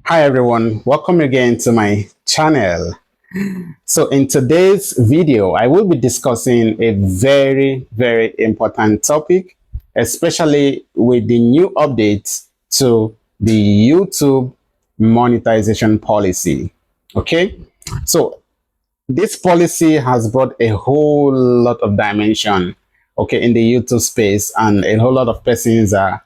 Hi everyone, welcome again to my channel. So in today's video, I will be discussing a very important topic, especially with the new updates to the YouTube monetization policy. Okay, so this policy has brought a whole lot of dimension, okay, in the YouTube space, and a whole lot of persons are,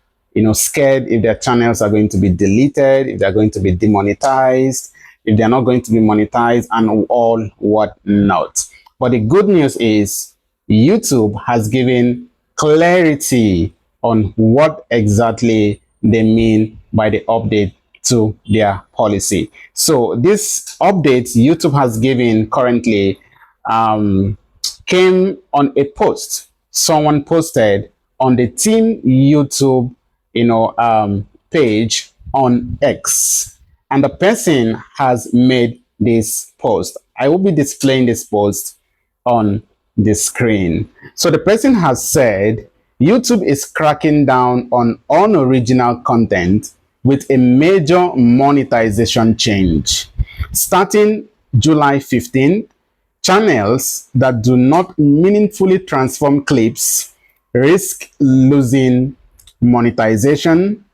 scared if their channels are going to be deleted, if they're going to be demonetized, if they're not going to be monetized, and all what not. But the good news is YouTube has given clarity on what exactly they mean by the update to their policy. So this update YouTube has given currently um, came on a post someone posted on the team YouTube, page on X, and the person has made this post. I will be displaying this post on the screen. So the person has said YouTube is cracking down on unoriginal content with a major monetization change. Starting July 15th, channels that do not meaningfully transform clips risk losing monetization.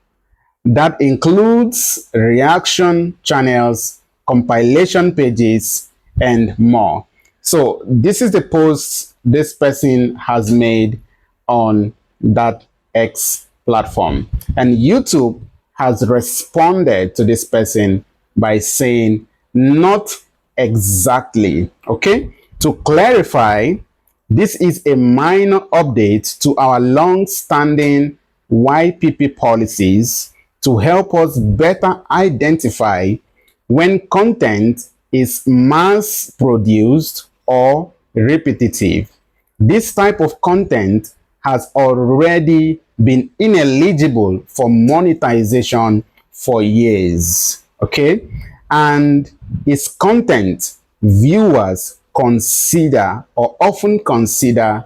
That includes reaction channels, compilation pages, and more. So this is the post this person has made on that X platform. And YouTube has responded to this person by saying, not exactly. Okay? To clarify, this is a minor update to our long-standing YPP policies to help us better identify when content is mass produced or repetitive. This type of content has already been ineligible for monetization for years. Okay? And its content viewers consider or often consider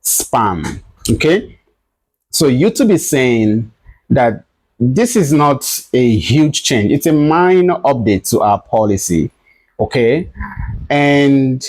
spam. Okay? So YouTube is saying that this is not a huge change. It's a minor update to our policy. Okay? And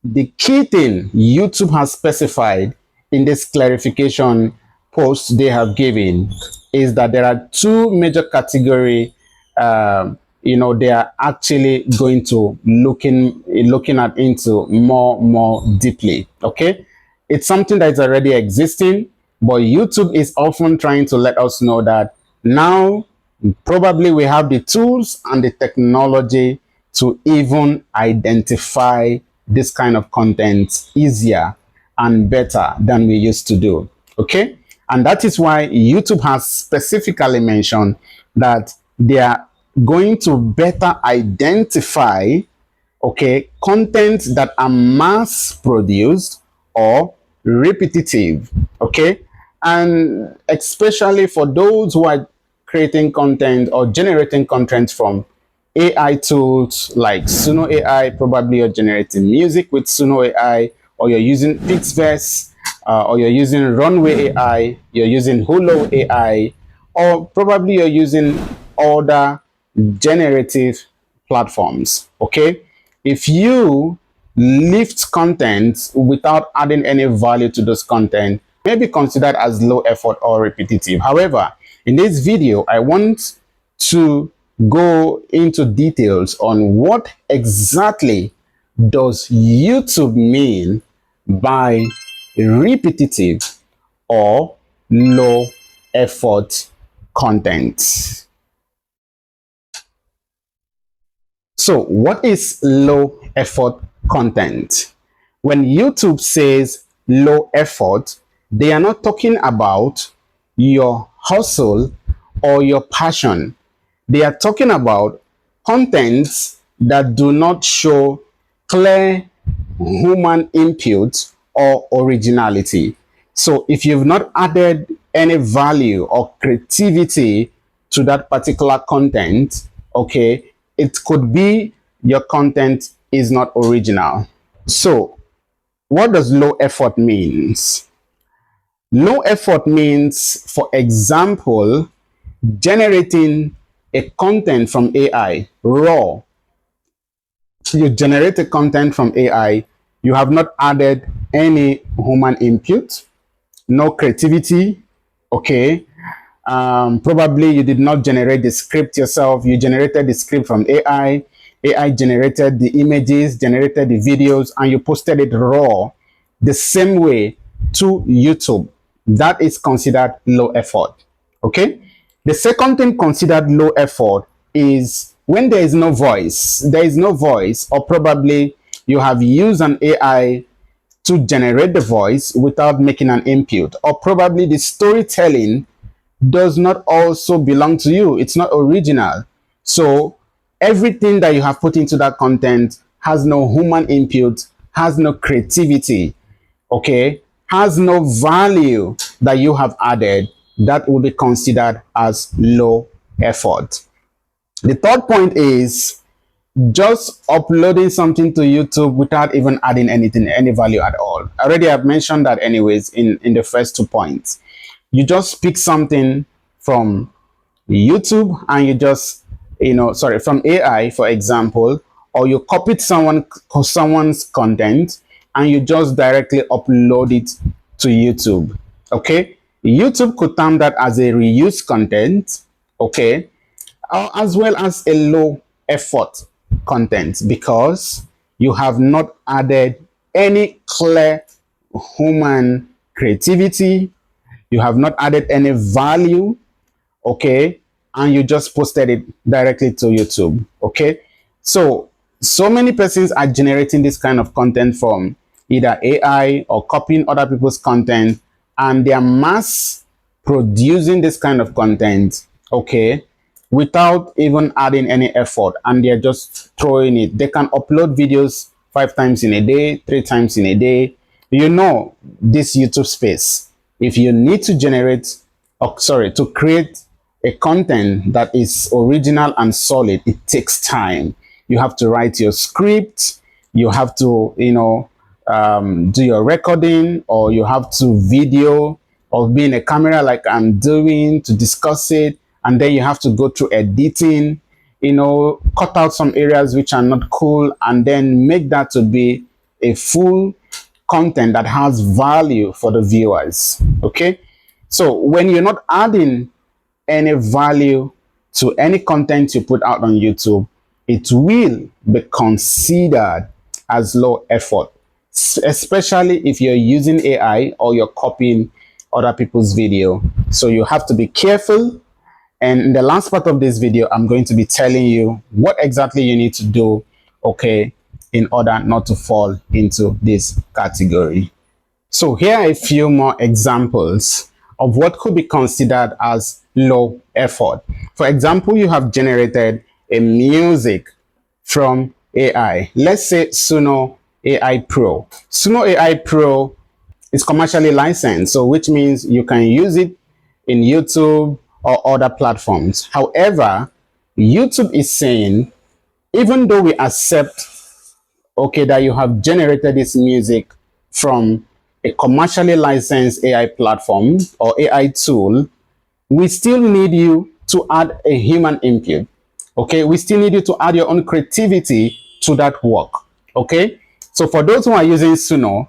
the key thing YouTube has specified in this clarification post they have given is that there are two major category they are actually going to looking at into more deeply. Okay, it's something that is already existing, but YouTube is often trying to let us know that now probably we have the tools and the technology to even identify this kind of content easier and better than we used to do. Okay, and that is why YouTube has specifically mentioned that they are going to better identify, okay, content that are mass produced or repetitive. Okay, and especially for those who are creating content or generating content from AI tools like Suno AI. Probably you're generating music with Suno AI, or you're using Pixverse, or you're using Runway AI, you're using Hulu AI, or probably you're using other generative platforms. Okay, if you lift content without adding any value to those content, may be considered as low effort or repetitive. However, in this video, I want to go into details on what exactly does YouTube mean by repetitive or low effort content. So what is low effort content? When YouTube says low effort, they are not talking about your hustle or your passion. They are talking about contents that do not show clear human input or originality. So if you've not added any value or creativity to that particular content, okay, it could be your content is not original. So what does low effort means? Low effort means, for example, generating a content from AI, raw. You generate a content from AI, you have not added any human input, no creativity, okay? Probably you did not generate the script yourself. You generated the script from AI. AI generated the images, generated the videos, and you posted it raw the same way to YouTube. That is considered low effort. Okay. The second thing considered low effort is when there is no voice. There is no voice, or probably you have used an AI to generate the voice without making an input, or probably the storytelling does not also belong to you. It's not original. So everything that you have put into that content has no human input, has no creativity, okay, has no value that you have added. That will be considered as low effort. The third point is just uploading something to YouTube without even adding anything, any value at all. Already I've mentioned that anyways in the first 2 points. You just pick something from YouTube and you just, from AI, for example, or you copied someone's content and you just directly upload it to YouTube. Okay, YouTube could term that as a reused content, okay, as well as a low effort content, because you have not added any clear human creativity, you have not added any value, okay, and you just posted it directly to YouTube. Okay, so many persons are generating this kind of content from either AI or copying other people's content, and they are mass producing this kind of content, okay, without even adding any effort, and they're just throwing it. They can upload videos 5 times in a day, 3 times in a day. This YouTube space, if you need to to create a content that is original and solid, it takes time. You have to write your script, you have to do your recording, or you have to video or be in a camera like I'm doing to discuss it, and then you have to go through editing, cut out some areas which are not cool, and then make that to be a full content that has value for the viewers. Okay, so when you're not adding any value to any content you put out on YouTube, it will be considered as low effort, especially if you're using AI or you're copying other people's video. So you have to be careful. And in the last part of this video, I'm going to be telling you what exactly you need to do, okay, in order not to fall into this category. So here are a few more examples of what could be considered as low effort. For example, you have generated a music from AI. Let's say Suno AI Pro. Suno AI Pro is commercially licensed, so which means you can use it in YouTube or other platforms. However, YouTube is saying, even though we accept, okay, that you have generated this music from a commercially licensed AI platform or AI tool, we still need you to add a human input. Okay, we still need you to add your own creativity to that work. Okay, so for those who are using Suno,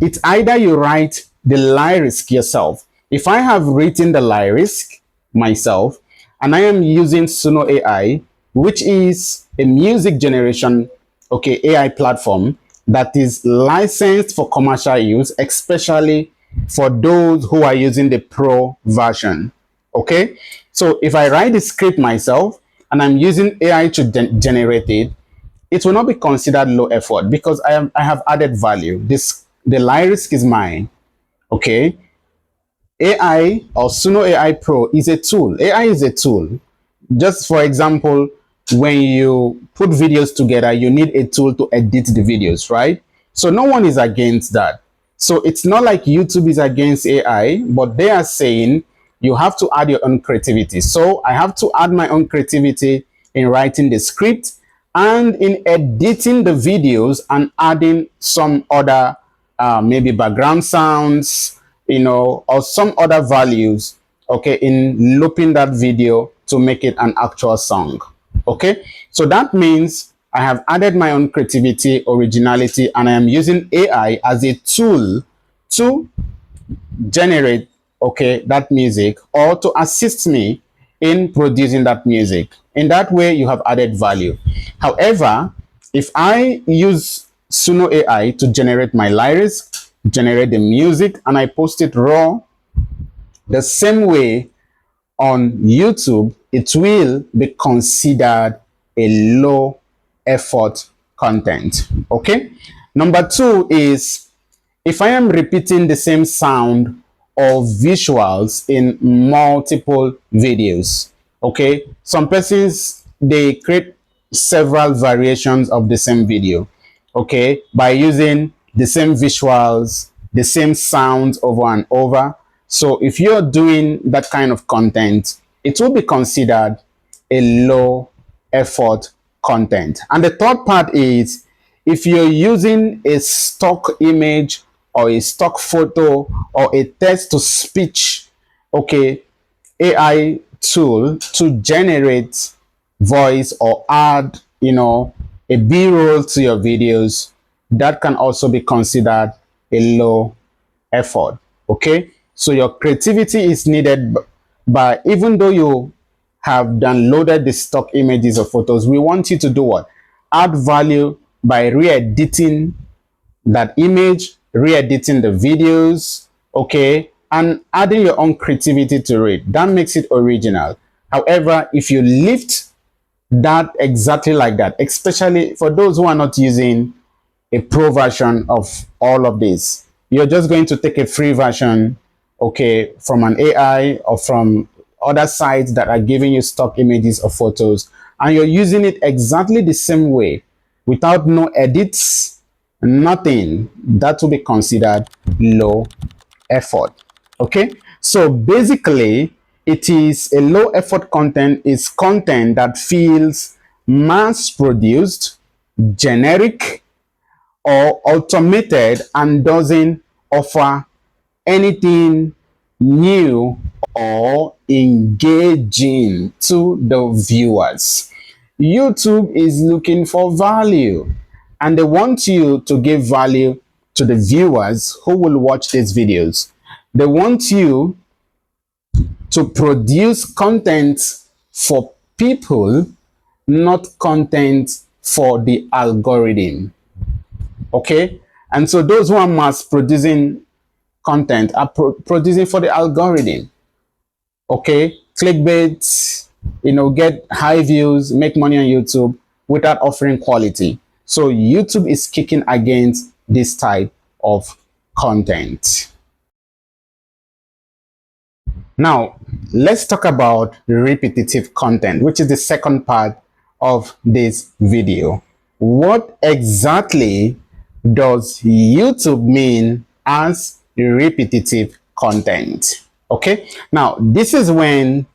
it's either you write the lyrics yourself. If I have written the lyrics myself and I am using Suno AI, which is a music generation, okay, AI platform that is licensed for commercial use, especially for those who are using the pro version. Okay, so if I write the script myself and I'm using AI to generate it, it will not be considered low effort because I have added value. The lyrics is mine. Okay, AI or Suno AI Pro is a tool. AI is a tool. Just for example, when you put videos together, you need a tool to edit the videos, right? So no one is against that. So it's not like YouTube is against AI, but they are saying you have to add your own creativity. So I have to add my own creativity in writing the script and in editing the videos and adding some other maybe background sounds, or some other values, okay, in looping that video to make it an actual song. Okay, so that means I have added my own creativity, originality, and I am using AI as a tool to generate, okay, that music, or to assist me in producing that music. In that way, you have added value. However, if I use Suno AI to generate my lyrics, generate the music, and I post it raw, the same way on YouTube, it will be considered a low effort content. Okay. Number two is, if I am repeating the same sound or visuals in multiple videos. Okay, some persons, they create several variations of the same video, okay, by using the same visuals, the same sounds over and over. So if you're doing that kind of content, it will be considered a low effort content. And the third part is, if you're using a stock image or a stock photo or a text to speech, okay, AI tool to generate voice or add, a B-roll to your videos, that can also be considered a low effort. Okay, so your creativity is needed, but even though you have downloaded the stock images or photos, we want you to do what? Add value by re-editing that image, re-editing the videos, okay, and adding your own creativity to it. That makes it original. However, if you lift that exactly like that, especially for those who are not using a pro version of all of this, you're just going to take a free version, okay, from an AI or from other sites that are giving you stock images or photos, and you're using it exactly the same way without no edits, nothing, that will be considered low effort. Okay, so basically, it is a low effort content is content that feels mass produced, generic, or automated, and doesn't offer anything new or engaging to the viewers. YouTube is looking for value, and they want you to give value to the viewers who will watch these videos. They want you to produce content for people, not content for the algorithm. Okay, and so those who are mass producing content are producing for the algorithm. Okay, clickbait, get high views, make money on YouTube without offering quality. So YouTube is kicking against this type of content. Now, let's talk about repetitive content, which is the second part of this video. What exactly does YouTube mean as repetitive content? Okay, now this is when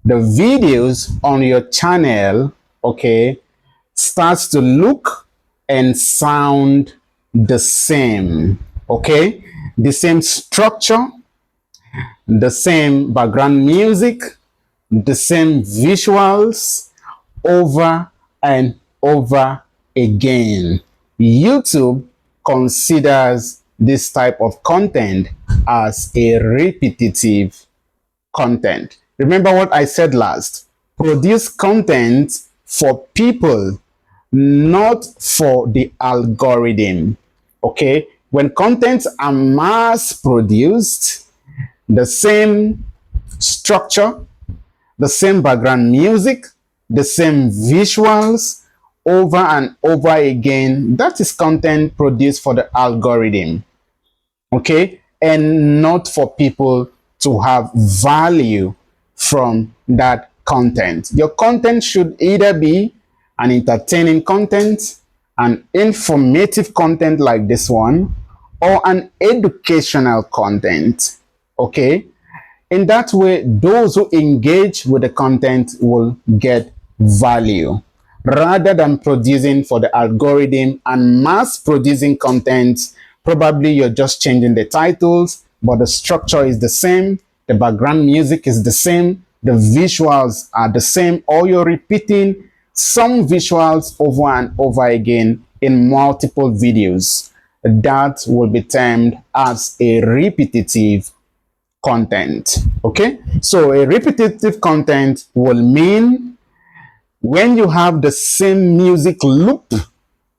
the videos on your channel, okay, starts to look and sound the same. Okay, the same structure, the same background music, the same visuals over and over again. YouTube considers this type of content as a repetitive content. Remember what I said last. Produce content for people, not for the algorithm. Okay? When contents are mass produced, the same structure, the same background music, the same visuals over and over again, that is content produced for the algorithm. Okay, and not for people to have value from that content. Your content should either be an entertaining content, an informative content like this one, or an educational content. Okay, in that way, those who engage with the content will get value, rather than producing for the algorithm and mass producing content. Probably you're just changing the titles, but the structure is the same, the background music is the same, the visuals are the same, or you're repeating some visuals over and over again in multiple videos, that will be termed as a repetitive content. Okay, so a repetitive content will mean when you have the same music loop,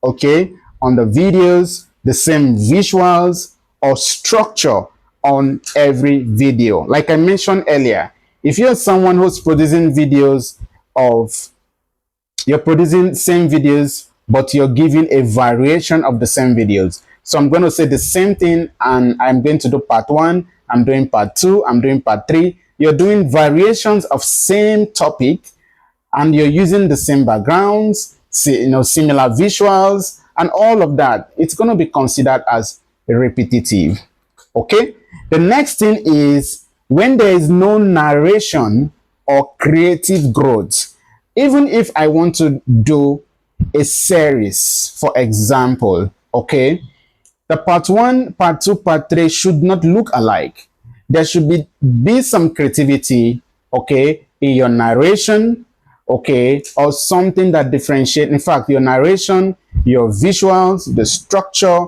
okay, on the videos, the same visuals or structure on every video. Like I mentioned earlier, if you're someone who's producing videos of, you're producing same videos, but you're giving a variation of the same videos. So I'm going to say the same thing, and I'm going to do part 1, I'm doing part 2, I'm doing part 3. You're doing variations of same topic, and you're using the same backgrounds, similar visuals, and all of that. It's going to be considered as repetitive. Okay, the next thing is when there is no narration or creative growth. Even if I want to do a series, for example, okay, the part 1, part 2, part 3 should not look alike. There should be some creativity, okay, in your narration, okay, or something that differentiates. In fact, your narration, your visuals, the structure,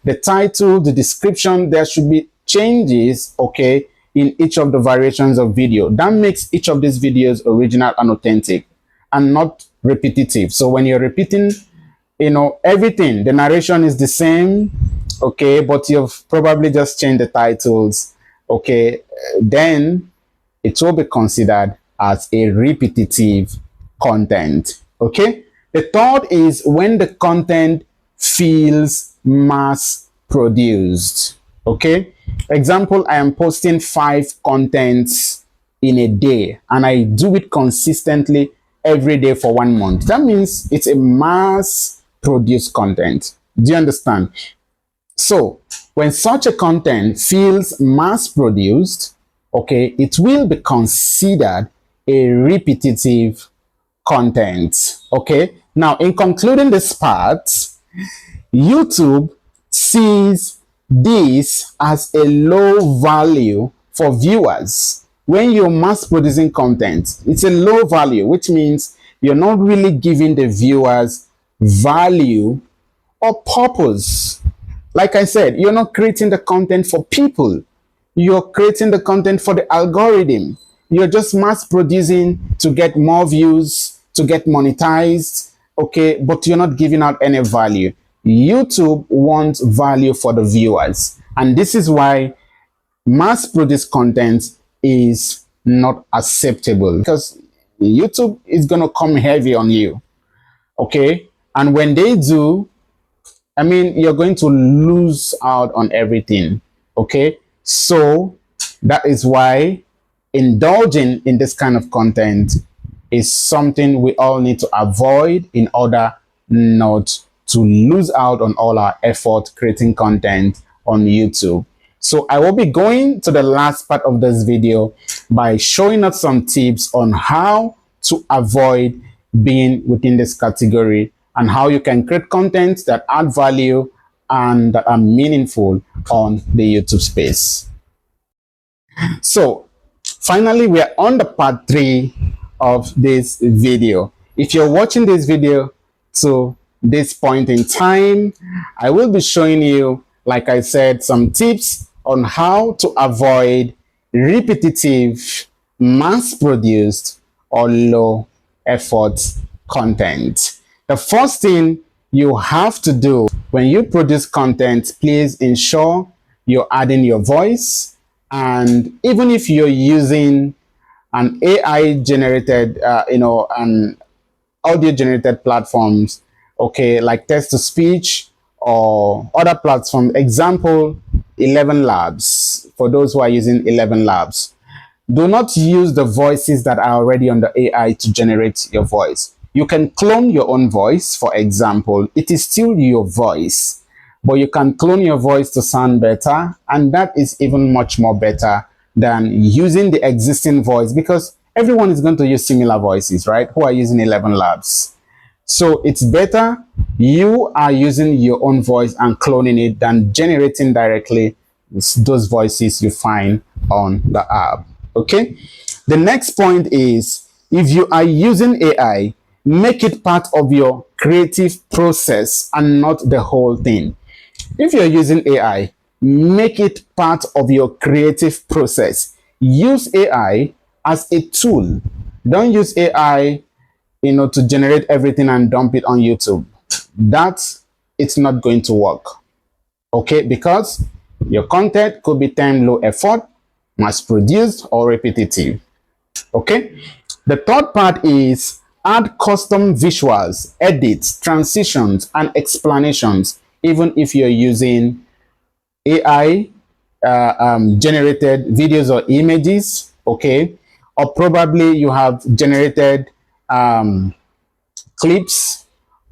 the title, the description, there should be changes, okay, in each of the variations of video. That makes each of these videos original and authentic and not repetitive. So when you're repeating, everything, the narration is the same, okay, but you've probably just changed the titles, okay, then it will be considered as a repetitive content. Okay, the third is when the content feels mass produced. Okay, example, I am posting 5 contents in a day, and I do it consistently every day for 1 month. That means it's a mass produced content. Do you understand? So when such a content feels mass produced, okay, it will be considered a repetitive content. Okay, now in concluding this part, YouTube sees this as a low value for viewers. When you're mass producing content, it's a low value, which means you're not really giving the viewers value or purpose. Like I said, you're not creating the content for people. You're creating the content for the algorithm. You're just mass producing to get more views, to get monetized, okay, but you're not giving out any value. YouTube wants value for the viewers, and this is why mass produced content is not acceptable, because YouTube is going to come heavy on you, okay, and when they do, I mean, you're going to lose out on everything, okay? So that is why indulging in this kind of content is something we all need to avoid in order not to lose out on all our effort creating content on YouTube. So I will be going to the last part of this video by showing us some tips on how to avoid being within this category, and how you can create content that add value and that are meaningful on the YouTube space. So finally, we are on the part 3 of this video. If you're watching this video to this point in time, I will be showing you, like I said, some tips on how to avoid repetitive, mass-produced, or low-effort content. The first thing you have to do when you produce content, please ensure you're adding your voice. And even if you're using an AI generated, an audio generated platforms, okay, like text to speech or other platform, example, 11 Labs, for those who are using 11 Labs. Do not use the voices that are already on the AI to generate your voice. You can clone your own voice, for example. It is still your voice, but you can clone your voice to sound better, and that is even much more better than using the existing voice, because everyone is going to use similar voices, right, who are using 11 Labs. So it's better you are using your own voice and cloning it than generating directly those voices you find on the app. Okay, The next point is, if you are using AI, make it part of your creative process and not the whole thing. If you're using AI, make it part of your creative process. Use AI as a tool. Don't use AI, to generate everything and dump it on YouTube. That it's not going to work. Okay, because your content could be time low effort, mass produced, or repetitive. Okay, the third part is add custom visuals, edits, transitions, and explanations, even if you're using AI generated videos or images. Okay, or probably you have generated clips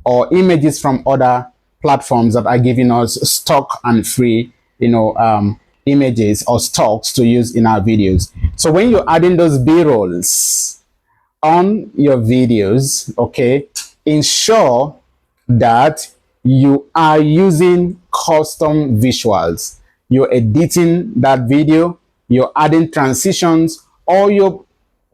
or images from other platforms that are giving us stock and free, images or stocks to use in our videos. So when you're adding those b-rolls on your videos, okay, ensure that you are using custom visuals. You're editing that video, you're adding transitions, or you're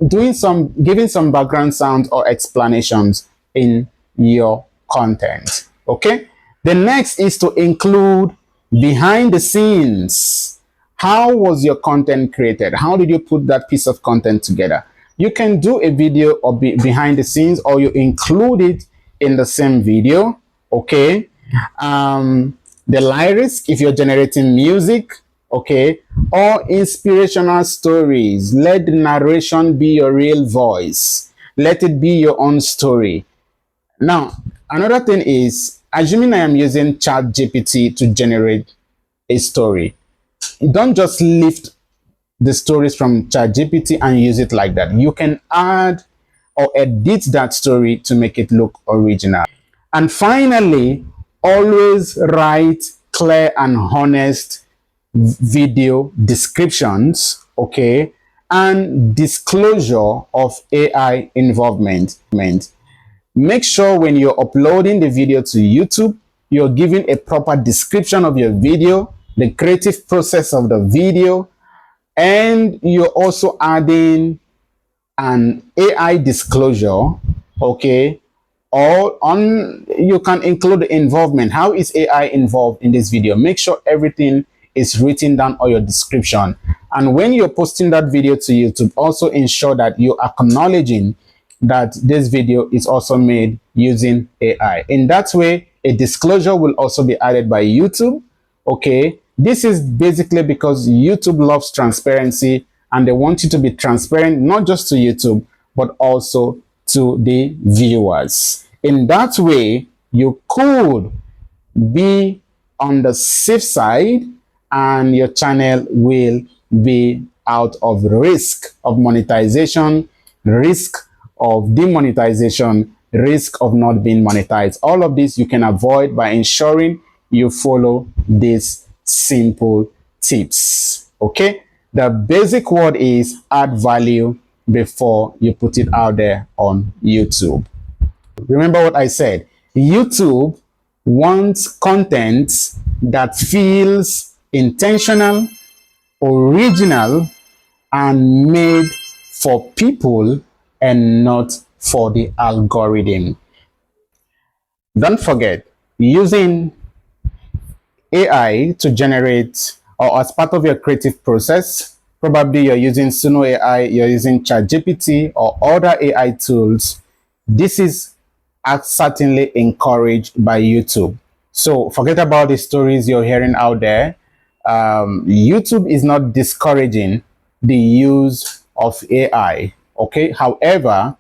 giving some background sound or explanations in your content. Okay, the next is to include behind the scenes. How was your content created? How did you put that piece of content together? You can do a video or behind the scenes, or you include it in the same video. Okay, the lyrics if you're generating music, okay, or inspirational stories. Let the narration be your real voice. Let it be your own story. Now, another thing is, assuming I am using ChatGPT to generate a story, don't just lift the stories from ChatGPT and use it like that. You can add or edit that story to make it look original. And finally, always write clear and honest video descriptions, okay, and disclosure of AI involvement. Make sure when you're uploading the video to YouTube, you're giving a proper description of your video, the creative process of the video, and you're also adding an AI disclosure, okay, or on you can include the involvement. How is AI involved in this video? Make sure everything is written down on your description. And when you're posting that video to YouTube, also ensure that you're acknowledging that this video is also made using AI. In that way, a disclosure will also be added by YouTube. Okay, this is basically because YouTube loves transparency and they want you to be transparent, not just to YouTube, but also to the viewers. In that way, you could be on the safe side and your channel will be out of risk of monetization, risk of demonetization, risk of not being monetized. All of this you can avoid by ensuring you follow these simple tips. Okay, the basic word is add value before you put it out there on YouTube. Remember what I said, YouTube wants content that feels intentional, original, and made for people and not for the algorithm. Don't forget, using AI to generate or as part of your creative process, probably you're using Suno AI, you're using ChatGPT or other AI tools. This is certainly encouraged by YouTube. So forget about the stories you're hearing out there. YouTube is not discouraging the use of AI. Okay, however,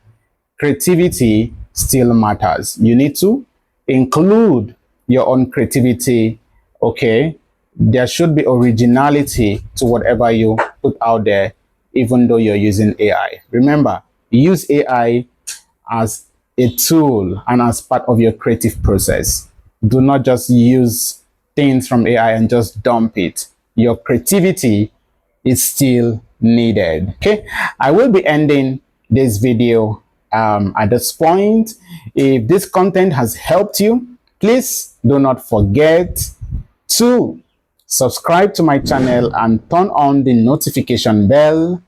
creativity still matters. You need to include your own creativity. Okay, there should be originality to whatever you put out there, even though you're using AI. Remember, use AI as a tool and as part of your creative process. Do not just use things from AI and just dump it. Your creativity is still needed. Okay, I will be ending this video at this point. If this content has helped you, please do not forget to subscribe to my channel and turn on the notification bell.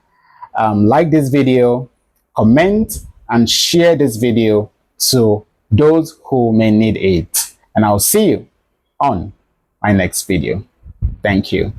like this video, comment, and share this video to those who may need it. And I'll see you on my next video. Thank you.